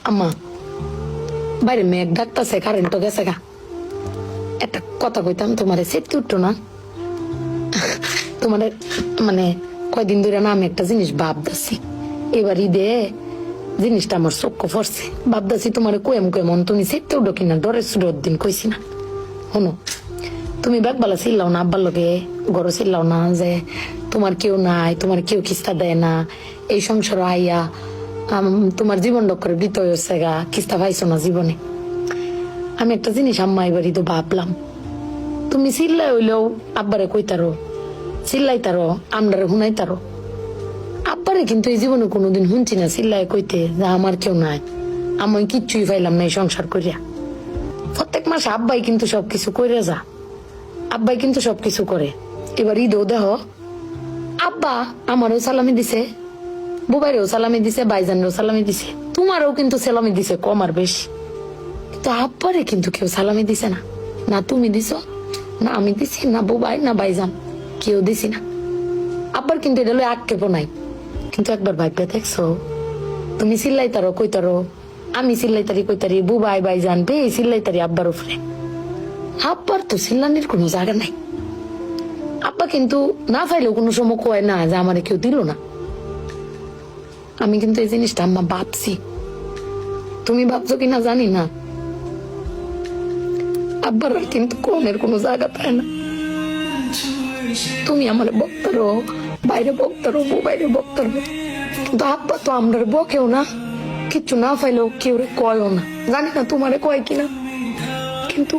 আম্মা বাইরে মেঘ ডাকতেছে, কারেন্ট তো গেছে গা। একটা কথা কইতাম, তোমার সেটকে উঠতো না? তোমার মানে কয়দিন ধরে না আমি একটা জিনিস ভাবতেছি, এবার ঈদে জিনিসটা আমার চোখে পড়ছে। ভাবতেছি তোমার কোয়েম কোয়েমন তুমি সেটকে উঠো কিনা, ডরে সুডোর দিন কইছি না। শোনো, তুমি ব্যাগবালা চিল্লাও না, আব্বার লগে গড় চিল্লাও না যে তোমার কেউ নাই, তোমার কেউ কিস্তা দেয় না, এই সংসার আইয়া তোমার জীবন ডক্করে বৃত হয়েছে গা, কিস্তা পাইছো না জীবনে। আমি একটা জিনিস আম্মা এবারই তো ভাবলাম, তুমি চিল্লাই হইলেও আব্বারে কইতারো, চিল্লাইতারো, আমরারে শুনাইতারো। আব্বারে কিন্তু এই জীবনে কোনোদিন শুনছি না চিল্লাই কইতে যে আমার কেউ নাই, আমি কিচ্ছুই পাইলাম না এই সংসার করিয়া। প্রত্যেক মাসে আব্বাই কিন্তু সবকিছু করে যা, আব্বাই কিন্তু সবকিছু করে। এবার ঈদেও দেহ আব্বা আমারও সালামি দিছে, বুবাইরেও সালামি দিছে, বাইজানেরও সালামি দিছে, তোমারও কিন্তু সালামি দিছে কম আর বেশি। তো আব্বারে কিন্তু কেউ সালামি দিছে না, না তুমি দিছ, না আমি দিছি, না বুবাই, না বাইজান, কেউ দিছি না। আব্বার কিন্তু এটা লই আক্ষেপও নাই। কিন্তু একবার ভাইপে দেখছো, তুমি চিল্লাইতারো কইতারো, আমি চিল্লাইতারি কইতারি, বুবাই বাইজান বে চিল্লাইতারি আব্বার উপরে। আব্বার তো চিল্লানির কোনো জায়গা নাই। আব্বা কিন্তু না পাইলেও কোনো সময় কয় না যে আমারে কেউ দিল না। আমি কিন্তু এই জিনিসটা আম্মা ভাবছি, তুমি ভাবছো কিনা জানি না। আব্বার কিন্তু কোনের কোনো জায়গা পায় না। তুমি আমার বক্তারো, বাইরে বক্তারো, বাইরে বক্তারো, কিন্তু আব্বা তো আমরা বকেও না, কিচ্ছু না পাইলেও কেউ কয়ও না। জানি না তোমারে কয় কিনা, কিন্তু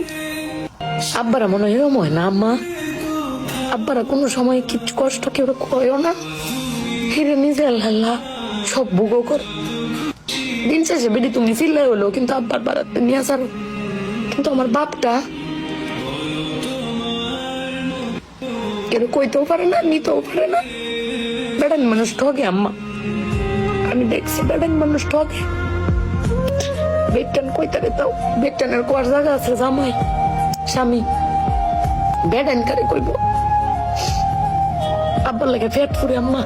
আব্বারা মনে হয় এরম হয় না আম্মা? আব্বারা কোনো সময় কিছু কষ্ট কেউ কয়ও না, হিরে নিজে আল্লাহ সব ভোগও করে। দিন শেষে বেডি তুমি চিল্লাই হলো কিন্তু আব্বার বাড়াতে নিয়ে আসার। কিন্তু আমার বাপটা কেউ কইতেও পারে না, নিতেও পারে না। বেড়ান মানুষ ঠকে আম্মা, আমি দেখছি বেড়ান মানুষ ঠকে। বেটান কইতারে তাও বেটানের কোয়ার জায়গা আছে, জামাই স্বামী বেড়ান কারে কইব। আব্বার লাগে ফেট ফুরে আম্মা।